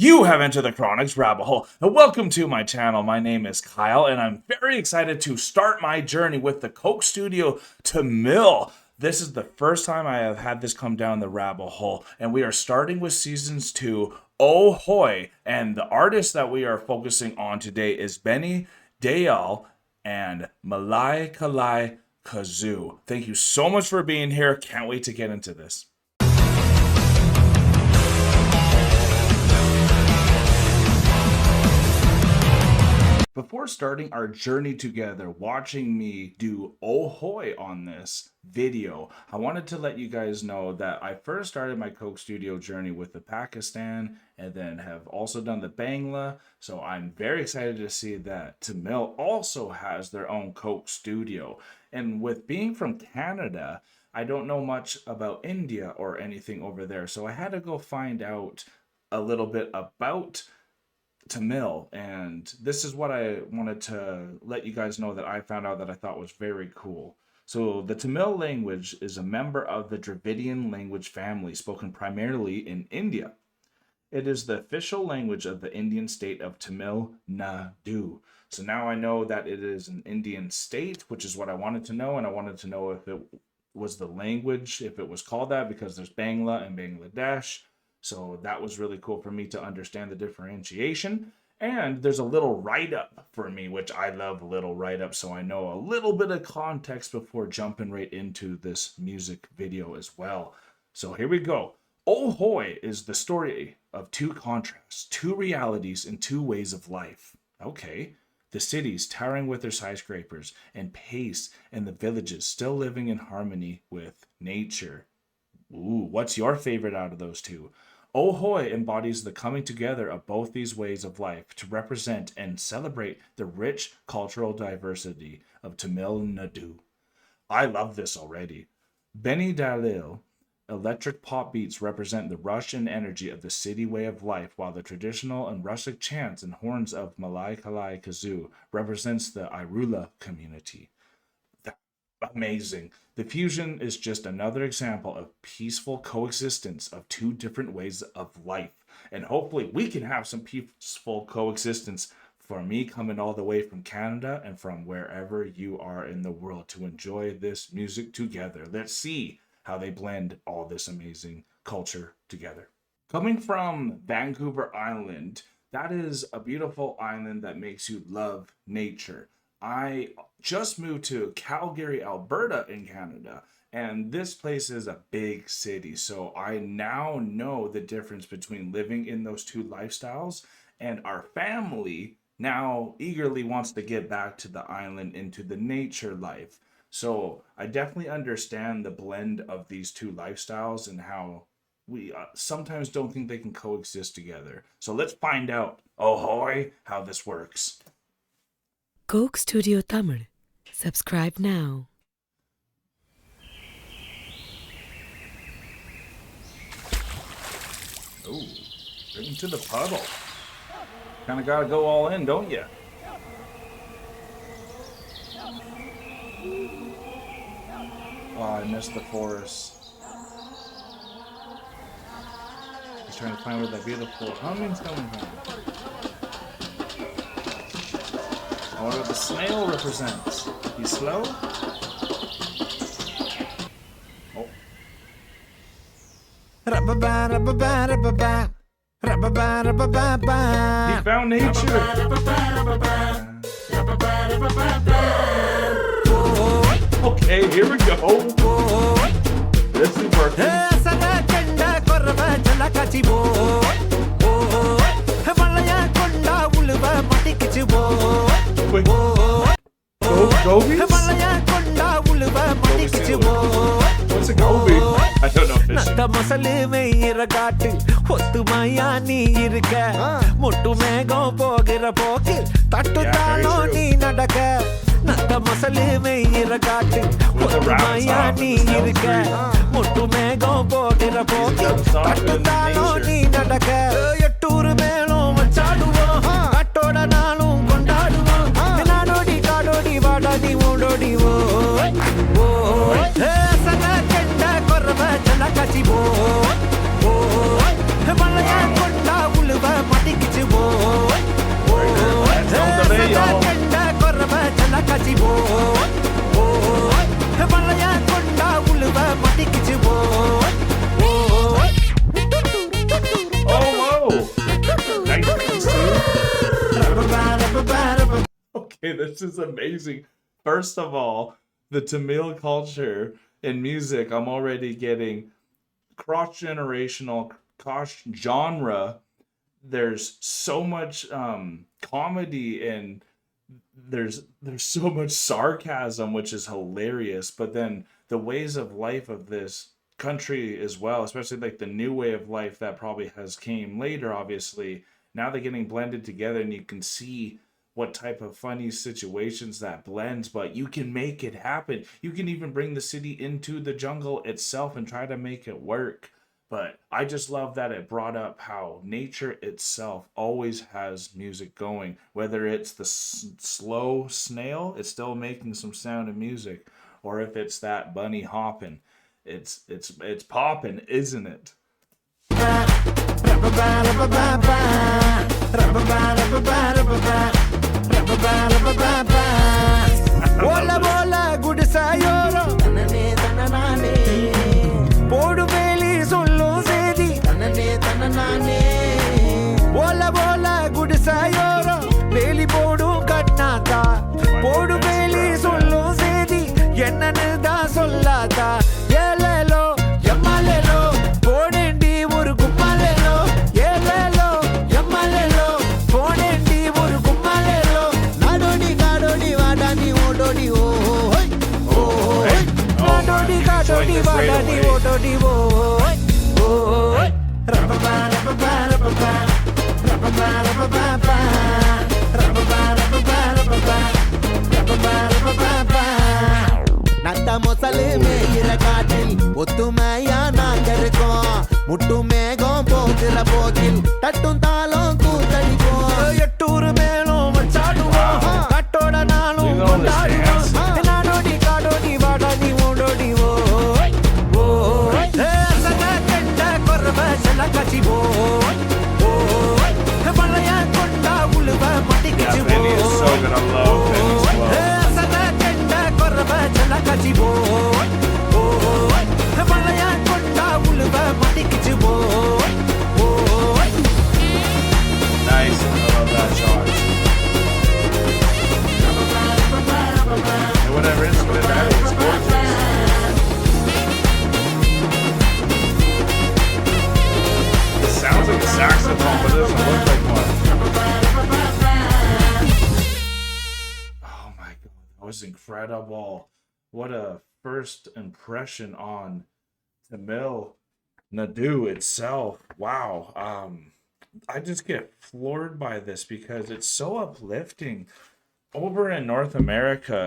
You have entered the Chronic's rabbit hole, and welcome to my channel. My name is Kyle, and I'm very excited to start my journey with the Coke Studio to Mill. This is the first time I have had this come down the rabbit hole, and we are starting with Seasons 2, Oh Hoy, and the artist that we are focusing on today is Benny, Dayal, and Mullai, Kalai, Kuzhu. Thank you so much for being here. Can't wait to get into this. Before starting our journey together, watching me do Oh Hoy on this video, I wanted to let you guys know that I first started my Coke Studio journey with the Pakistan and then have also done the Bangla. So I'm very excited to see that Tamil also has their own Coke Studio. And with being from Canada, I don't know much about India or anything over there. So I had to go find out a little bit about Tamil, and this is what I wanted to let you guys know that I found out that I thought was very cool. So the Tamil language is a member of the Dravidian language family spoken primarily in India. It is the official language of the Indian state of Tamil Nadu. So now I know that it is an Indian state, which is what I wanted to know, and I wanted to know if it was the language, if it was called that, because there's Bangla and Bangladesh. So that was really cool for me to understand the differentiation. And there's a little write-up for me, which I love little write-ups, so I know a little bit of context before jumping right into this music video as well. So here we go. Oh Hoy is the story of two contrasts, two realities, and two ways of life. Okay. The cities towering with their skyscrapers and pace, and the villages still living in harmony with nature. Ooh, what's your favorite out of those two? Oh Hoy embodies the coming together of both these ways of life to represent and celebrate the rich cultural diversity of Tamil Nadu. I love this already. Benny Dayal, electric pop beats represent the rush and energy of the city way of life, while the traditional and rustic chants and horns of Mullai, Kalai, Kuzhu represents the Irula community. Amazing. The fusion is just another example of peaceful coexistence of two different ways of life. And hopefully we can have some peaceful coexistence for me coming all the way from Canada and from wherever you are in the world to enjoy this music together. Let's see how they blend all this amazing culture together. Coming from Vancouver Island, that is a beautiful island that makes you love nature. I just moved to Calgary, Alberta in Canada, and this place is a big city. So I now know the difference between living in those two lifestyles, and our family now eagerly wants to get back to the island into the nature life. So I definitely understand the blend of these two lifestyles and how we sometimes don't think they can coexist together. So let's find out, oh hoy, how this works. Coke Studio Tamil. Subscribe now. Oh, straight into the puddle. Kind of got to go all in, don't you? Oh, I missed the forest. He's trying to find where that beautiful humming's coming from. I wonder what the snail represents. He's slow? Oh. He found nature. Okay, here we go. This is working. Wait. Gobies? What's a goby? I don't know fishing. Okay, this is amazing. First of all, the Tamil culture in music, I'm already getting cross generational, cross genre. There's so much comedy and there's so much sarcasm, which is hilarious. But then the ways of life of this country as well, especially like the new way of life that probably has came later, obviously. Now they're getting blended together, and you can see what type of funny situations that blends, but you can make it happen. You can even bring the city into the jungle itself and try to make it work. But I just love that it brought up how nature itself always has music going. Whether it's the slow snail, it's still making some sound and music, or if it's that bunny hopping, it's popping, isn't it? Bola bola good sayoro tanane tanane podu veli sollu sedi tanane tanane bola bola good sayoro veli podu katnata podu veli sollu sedi ennanu da sollata yelelo yamalelo podendi oru kummalelo yelelo yamalelo podendi oru kummalelo nadodi gadodi vadani ododi oh hoy oh hoy nadodi gadodi vadani ododi oh hoy oh hoy rababa rababa rababa rababa rababa rababa rababa rababa rababa நட்ட மொசலுமே இரகாட்டில் ஒத்துமையா நாங்க இருக்கோம் முட்டு மேகம் போகிற போக்கில் தட்டும் தாளம் கூத்தடிப்போம் எட்டூர் மேலும் வச்சாடுவோம் கட்டோட நாளும் கொண்டாடுவோம் நாடோடி காடோடி வாடாடி ஓடோடி ஓய் ஓய் சக கெண்ட கொரவ செல கச்சி ஓய் ஓய் பழைய கொண்டா உழுவ மட்டிக்கிச்சு Kachi boy, boy, Malaya konda ulva matikichu boy, boy. Nice, I love that shot. And whatever instrument that is, gorgeous. It sounds like a saxophone, but it doesn't look like one. Oh my god, that was incredible. What a first impression on Tamil Nadu itself. Wow. I just get floored by this because it's so uplifting. Over in North America,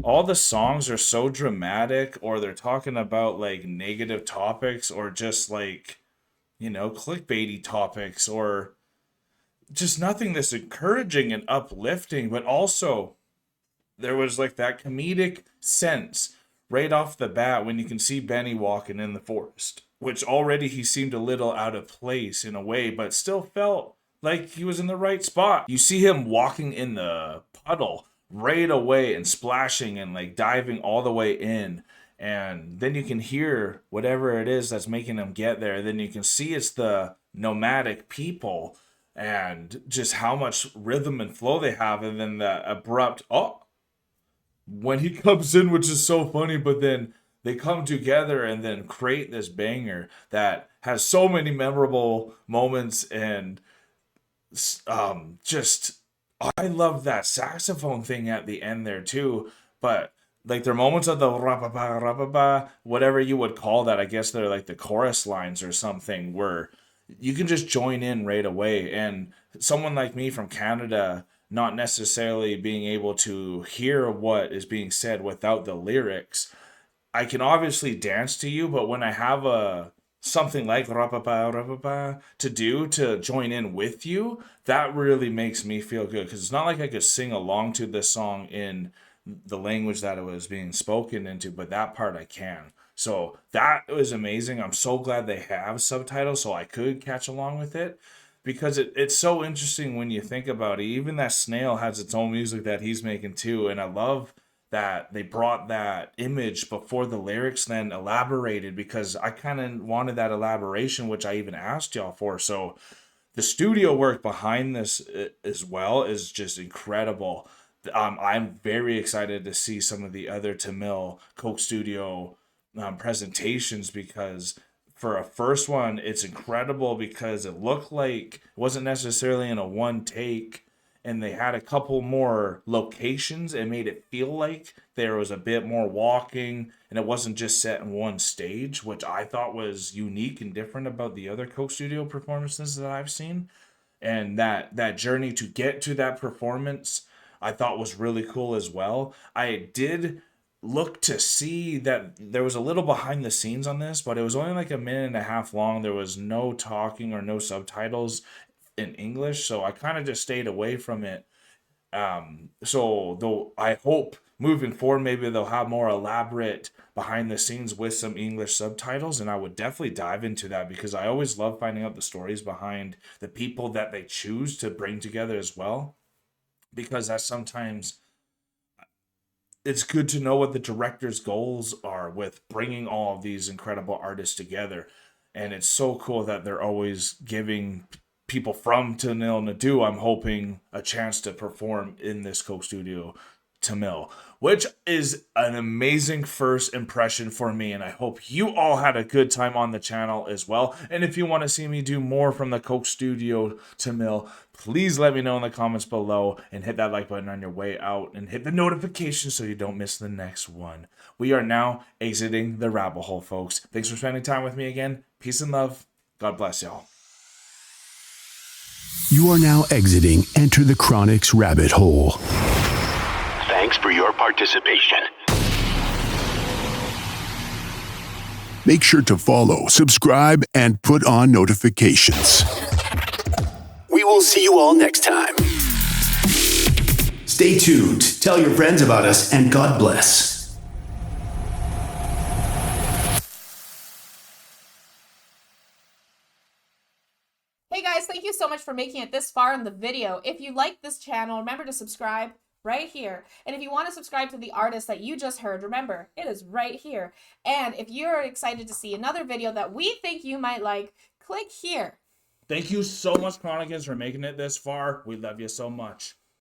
all the songs are so dramatic, or they're talking about like negative topics, or just like, clickbaity topics, or just nothing that's encouraging and uplifting, but also there was like that comedic sense right off the bat when you can see Benny walking in the forest, which already he seemed a little out of place in a way, but still felt like he was in the right spot. You see him walking in the puddle right away and splashing and like diving all the way in. And then you can hear whatever it is that's making him get there. Then you can see it's the nomadic people and just how much rhythm and flow they have. And then the abrupt, when he comes in, which is so funny, but then they come together and then create this banger that has so many memorable moments. And just I love that saxophone thing at the end there too. But like there are moments of the ra-ba-ba, ra-ba-ba, whatever you would call that. I guess they're like the chorus lines or something where you can just join in right away. And someone like me from Canada, not necessarily being able to hear what is being said without the lyrics, I can obviously dance to you, but when I have something like ra-ba-ba, ra-ba-ba to do to join in with you, that really makes me feel good, because it's not like I could sing along to this song in the language that it was being spoken into, but that part I can. So that was amazing. I'm so glad they have subtitles so I could catch along with it. Because it's so interesting when you think about it. Even that snail has its own music that he's making too. And I love that they brought that image before the lyrics then elaborated, because I kind of wanted that elaboration, which I even asked y'all for. So the studio work behind this as well is just incredible. I'm very excited to see some of the other Tamil Coke Studio presentations, because for a first one, it's incredible because it looked like it wasn't necessarily in a one take, and they had a couple more locations and made it feel like there was a bit more walking and it wasn't just set in one stage, which I thought was unique and different about the other Coke Studio performances that I've seen. And that journey to get to that performance I thought was really cool as well. I did look to see that there was a little behind the scenes on this, but it was only like a minute and a half long. There was no talking or no subtitles in English, so I kind of just stayed away from it. So though I hope moving forward maybe they'll have more elaborate behind the scenes with some English subtitles, and I would definitely dive into that because I always love finding out the stories behind the people that they choose to bring together as well, because that's sometimes it's good to know what the director's goals are with bringing all of these incredible artists together. And it's so cool that they're always giving people from Tamil Nadu, I'm hoping, a chance to perform in this Coke Studio Tamil, which is an amazing first impression for me, and I hope you all had a good time on the channel as well. And if you want to see me do more from the Coke Studio Tamil, please let me know in the comments below, and hit that like button on your way out and hit the notification so you don't miss the next one. We are now exiting the rabbit hole, folks. Thanks for spending time with me again. Peace and love. God bless y'all. You are now exiting Enter the Chronic's rabbit hole. Thanks for your participation. Make sure to follow, subscribe, and put on notifications. We will see you all next time. Stay tuned, tell your friends about us, and God bless. Hey guys, thank you so much for making it this far in the video. If you like this channel, remember to subscribe right here. And if you want to subscribe to the artist that you just heard, remember, it is right here. And if you're excited to see another video that we think you might like, click here. Thank you so much, Chronicans, for making it this far. We love you so much.